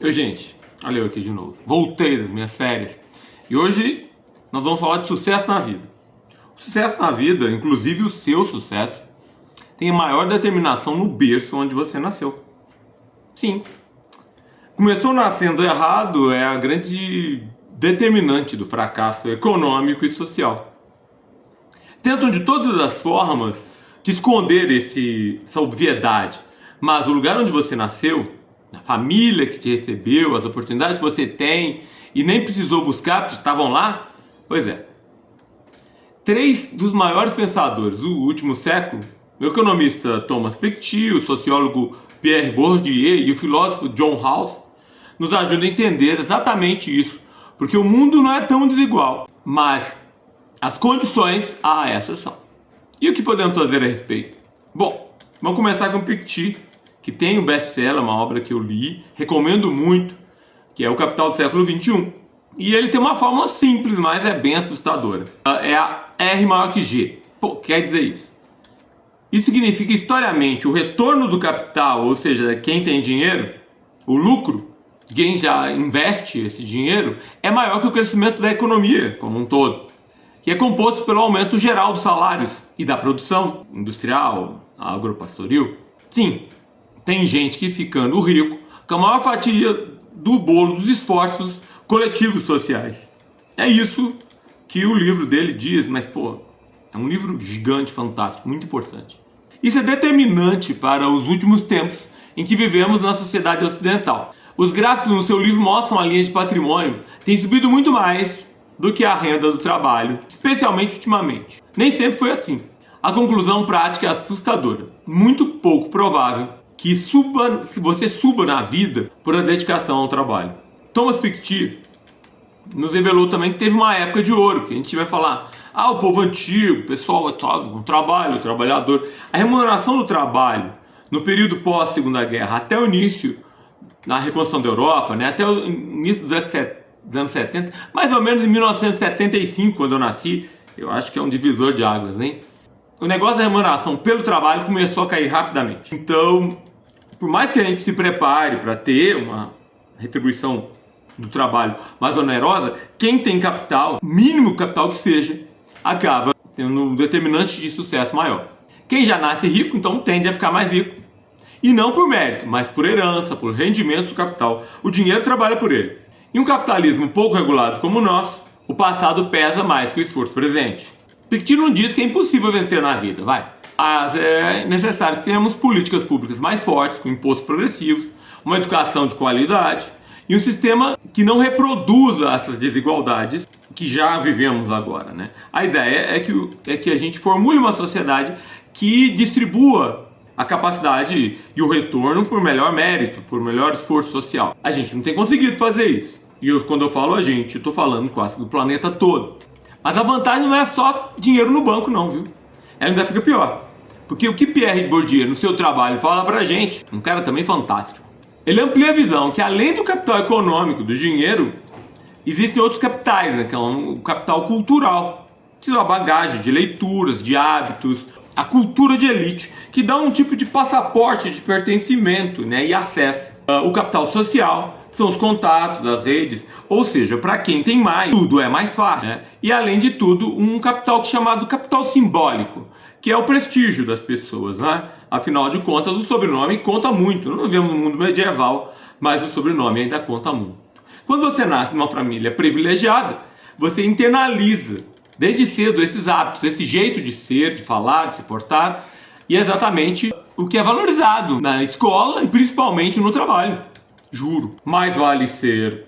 Gente, olha eu aqui de novo. Voltei das minhas férias. E hoje nós vamos falar de sucesso na vida. O sucesso na vida, inclusive o seu sucesso, tem a maior determinação no berço onde você nasceu. Sim. Começou nascendo errado é a grande determinante do fracasso econômico e social. Tentam de todas as formas de esconder essa obviedade, mas o lugar onde você nasceu, a família que te recebeu, as oportunidades que você tem e nem precisou buscar porque estavam lá, pois é. Três dos maiores pensadores do último século, o economista Thomas Piketty, o sociólogo Pierre Bourdieu e o filósofo John Rawls, nos ajudam a entender exatamente isso, porque o mundo não é tão desigual, mas as condições essas são. E o que podemos fazer a respeito? Bom, vamos começar com Piketty, que tem um best-seller, uma obra que eu li, recomendo muito, que é O Capital do Século XXI. E ele tem uma fórmula simples, mas é bem assustadora. É a R maior que G. Pô, quer dizer isso? Isso significa, historicamente, o retorno do capital, ou seja, quem tem dinheiro, o lucro, quem já investe esse dinheiro, é maior que o crescimento da economia como um todo, que é composto pelo aumento geral dos salários e da produção industrial, agropastoril. Sim, tem gente que ficando rico com a maior fatia do bolo dos esforços coletivos sociais. É isso que o livro dele diz, mas é um livro gigante, fantástico, muito importante. Isso é determinante para os últimos tempos em que vivemos na sociedade ocidental. Os gráficos no seu livro mostram a linha de patrimônio tem subido muito mais do que a renda do trabalho, especialmente ultimamente. Nem sempre foi assim. A conclusão prática é assustadora. Muito pouco provável que você suba na vida por a dedicação ao trabalho. Thomas Piketty nos revelou também que teve uma época de ouro, que a gente vai falar, o povo antigo, o pessoal, o trabalho, o trabalhador. A remuneração do trabalho no período pós-Segunda Guerra até o início, na reconstrução da Europa, né, até o início dos anos 70, mais ou menos em 1975, quando eu nasci, eu acho que é um divisor de águas, hein? O negócio da remuneração pelo trabalho começou a cair rapidamente. Então, por mais que a gente se prepare para ter uma retribuição do trabalho mais onerosa, quem tem capital, mínimo capital que seja, acaba tendo um determinante de sucesso maior. Quem já nasce rico, então tende a ficar mais rico. E não por mérito, mas por herança, por rendimento do capital. O dinheiro trabalha por ele. Em um capitalismo pouco regulado como o nosso, o passado pesa mais que o esforço presente. Piketty não diz que é impossível vencer na vida, mas é necessário que tenhamos políticas públicas mais fortes, com impostos progressivos, uma educação de qualidade e um sistema que não reproduza essas desigualdades que já vivemos agora, né? A ideia é que a gente formule uma sociedade que distribua a capacidade e o retorno por melhor mérito, por melhor esforço social. A gente não tem conseguido fazer isso. E quando eu falo a gente, eu estou falando quase do planeta todo. Mas a vantagem não é só dinheiro no banco não, viu? Ela ainda fica pior. Porque o que Pierre Bourdieu no seu trabalho fala pra gente, um cara também fantástico, ele amplia a visão que além do capital econômico, do dinheiro, existem outros capitais, né? Que é o capital cultural. A bagagem de leituras, de hábitos, a cultura de elite, que dá um tipo de passaporte de pertencimento, né, e acesso. O capital social, que são os contatos, as redes, ou seja, para quem tem mais, tudo é mais fácil, né? E além de tudo, um capital chamado capital simbólico, que é o prestígio das pessoas, né? Afinal de contas, o sobrenome conta muito. Não vivemos no mundo medieval, mas o sobrenome ainda conta muito. Quando você nasce numa família privilegiada, você internaliza desde cedo esses hábitos, esse jeito de ser, de falar, de se portar, e é exatamente o que é valorizado na escola e principalmente no trabalho. Juro, mais vale ser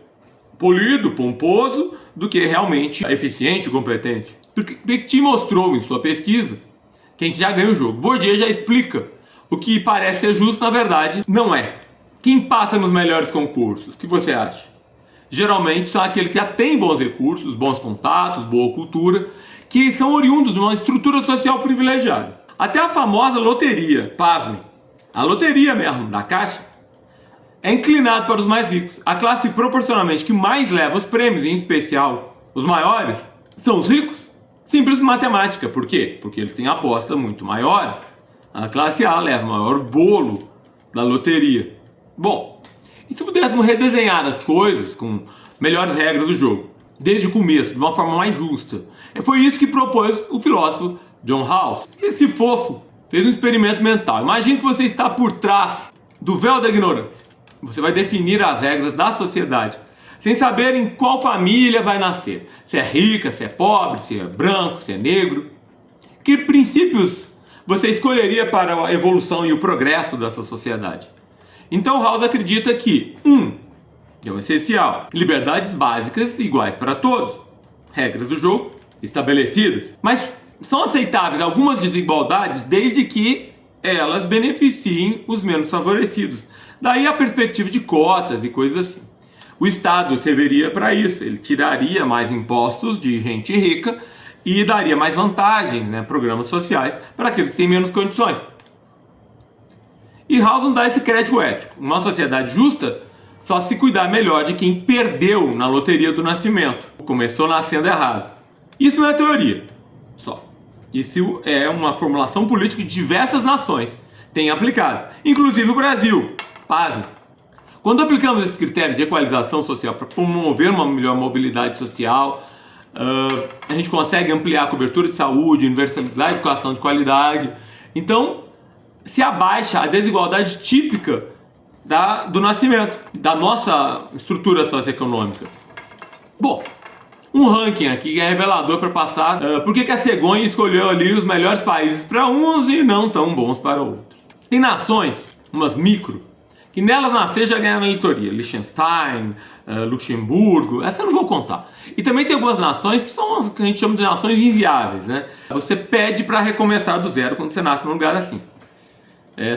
polido, pomposo, do que realmente eficiente e competente. Porque Piketty mostrou em sua pesquisa quem já ganha o jogo. Bourdieu já explica o que parece ser justo, na verdade, não é. Quem passa nos melhores concursos? O que você acha? Geralmente são aqueles que já têm bons recursos, bons contatos, boa cultura, que são oriundos de uma estrutura social privilegiada. Até a famosa loteria, pasmem, a loteria mesmo, da Caixa, é inclinado para os mais ricos. A classe proporcionalmente que mais leva os prêmios, em especial os maiores, são os ricos. Simples matemática. Por quê? Porque eles têm apostas muito maiores. A classe A leva o maior bolo da loteria. Bom, E se pudéssemos redesenhar as coisas com melhores regras do jogo, desde o começo, de uma forma mais justa? Foi isso que propôs o filósofo John Rawls. Esse fofo fez um experimento mental. Imagine que você está por trás do véu da ignorância. Você vai definir as regras da sociedade, sem saber em qual família vai nascer. Se é rica, se é pobre, se é branco, se é negro. Que princípios você escolheria para a evolução e o progresso dessa sociedade? Então Rawls acredita que é o essencial: liberdades básicas iguais para todos, regras do jogo estabelecidas. Mas são aceitáveis algumas desigualdades desde que elas beneficiem os menos favorecidos. Daí a perspectiva de cotas e coisas assim. O Estado serviria para isso, ele tiraria mais impostos de gente rica e daria mais vantagens, programas sociais, para aqueles que têm menos condições. E Rawls não dá esse crédito ético. Uma sociedade justa só se cuidar melhor de quem perdeu na loteria do nascimento, começou nascendo errado. Isso não é teoria só. Isso é uma formulação política que diversas nações têm aplicado, inclusive o Brasil. Pasme. Quando aplicamos esses critérios de equalização social para promover uma melhor mobilidade social, a gente consegue ampliar a cobertura de saúde, universalizar a educação de qualidade. Então, se abaixa a desigualdade típica do nascimento, da nossa estrutura socioeconômica. Bom, um ranking aqui que é revelador para passar por que a cegonha escolheu ali os melhores países para uns e não tão bons para outros. Tem nações, umas micro, que nelas nascer já ganharam a loteria. Liechtenstein, Luxemburgo, essa eu não vou contar. E também tem algumas nações que são as que a gente chama de nações inviáveis, Você pede para recomeçar do zero quando você nasce num lugar assim.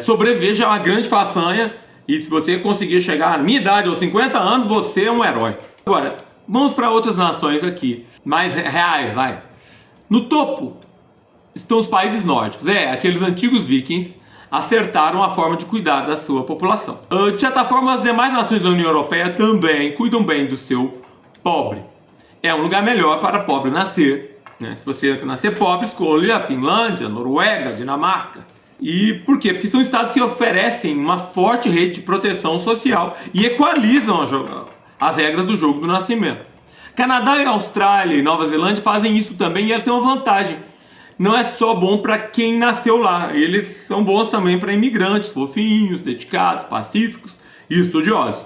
Sobreviver já é uma grande façanha, e se você conseguir chegar na minha idade, aos 50 anos, você é um herói. Agora, vamos para outras nações aqui, mais reais, vai. No topo estão os países nórdicos, aqueles antigos vikings acertaram a forma de cuidar da sua população. De certa forma, as demais nações da União Europeia também cuidam bem do seu pobre. É um lugar melhor para pobre nascer. Se você nascer pobre, escolha a Finlândia, a Noruega, a Dinamarca. E por quê? Porque são estados que oferecem uma forte rede de proteção social e equalizam as regras do jogo do nascimento. Canadá e Austrália e Nova Zelândia fazem isso também, e elas têm uma vantagem. Não é só bom para quem nasceu lá, eles são bons também para imigrantes, fofinhos, dedicados, pacíficos e estudiosos.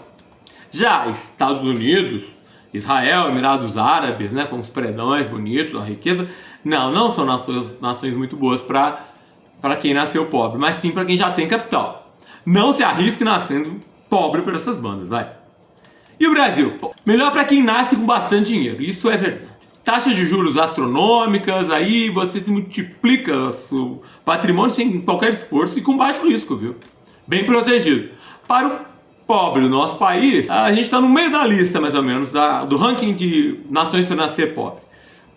Já Estados Unidos, Israel, Emirados Árabes, com os predões bonitos, a riqueza, não são nações muito boas para quem nasceu pobre, mas sim para quem já tem capital. Não se arrisque nascendo pobre por essas bandas, vai. E o Brasil? Melhor para quem nasce com bastante dinheiro, isso é verdade. Taxas de juros astronômicas, aí você se multiplica o seu patrimônio sem qualquer esforço e com baixo risco, viu? Bem protegido. Para o pobre do nosso país, a gente está no meio da lista, mais ou menos, do ranking de nações para nascer pobre.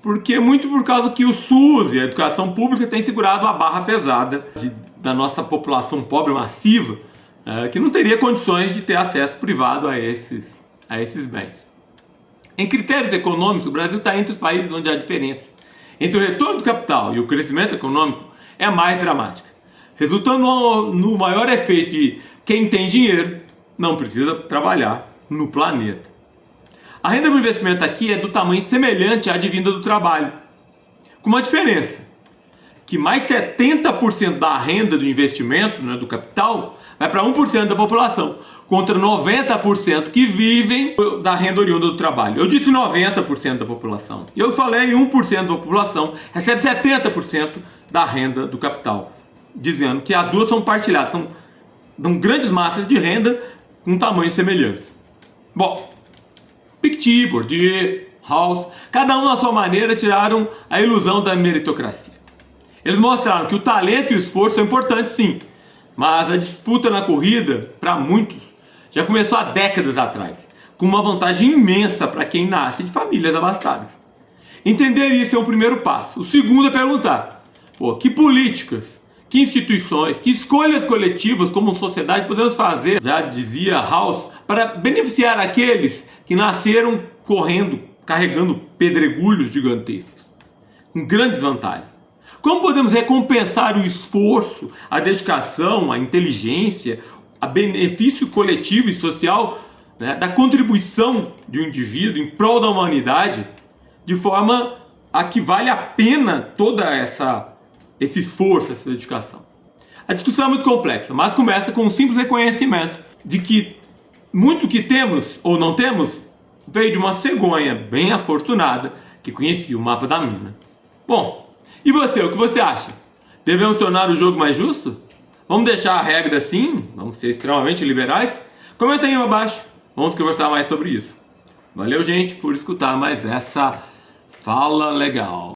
Porque muito por causa que o SUS e a educação pública têm segurado a barra pesada da nossa população pobre massiva, que não teria condições de ter acesso privado a esses bens. Em critérios econômicos, o Brasil está entre os países onde a diferença entre o retorno do capital e o crescimento econômico é mais dramática, resultando no maior efeito de quem tem dinheiro não precisa trabalhar no planeta. A renda do investimento aqui é do tamanho semelhante à de vinda do trabalho, com uma diferença, que mais de 70% da renda do investimento, do capital, vai para 1% da população, contra 90% que vivem da renda oriunda do trabalho. Eu disse 90% da população. E eu falei 1% da população recebe 70% da renda do capital, dizendo que as duas são partilhadas, são grandes massas de renda com tamanhos semelhantes. Bom, Piketty, Bourdieu, Rawls, cada um à sua maneira tiraram a ilusão da meritocracia. Eles mostraram que o talento e o esforço são importantes sim, mas a disputa na corrida, para muitos, já começou há décadas atrás, com uma vantagem imensa para quem nasce de famílias abastadas. Entender isso é o primeiro passo. O segundo é perguntar, que políticas, que instituições, que escolhas coletivas como sociedade podemos fazer, já dizia Rawls, para beneficiar aqueles que nasceram correndo, carregando pedregulhos gigantescos, com grandes vantagens. Como podemos recompensar o esforço, a dedicação, a inteligência, a benefício coletivo e social, né, da contribuição de um indivíduo em prol da humanidade, de forma a que vale a pena toda esse esforço, essa dedicação. A discussão é muito complexa, mas começa com um simples reconhecimento de que muito que temos ou não temos veio de uma cegonha bem afortunada que conhecia o mapa da mina. Bom, e você, o que você acha? Devemos tornar o jogo mais justo? Vamos deixar a regra assim? Vamos ser extremamente liberais? Comenta aí abaixo, vamos conversar mais sobre isso. Valeu, gente, por escutar mais essa fala legal.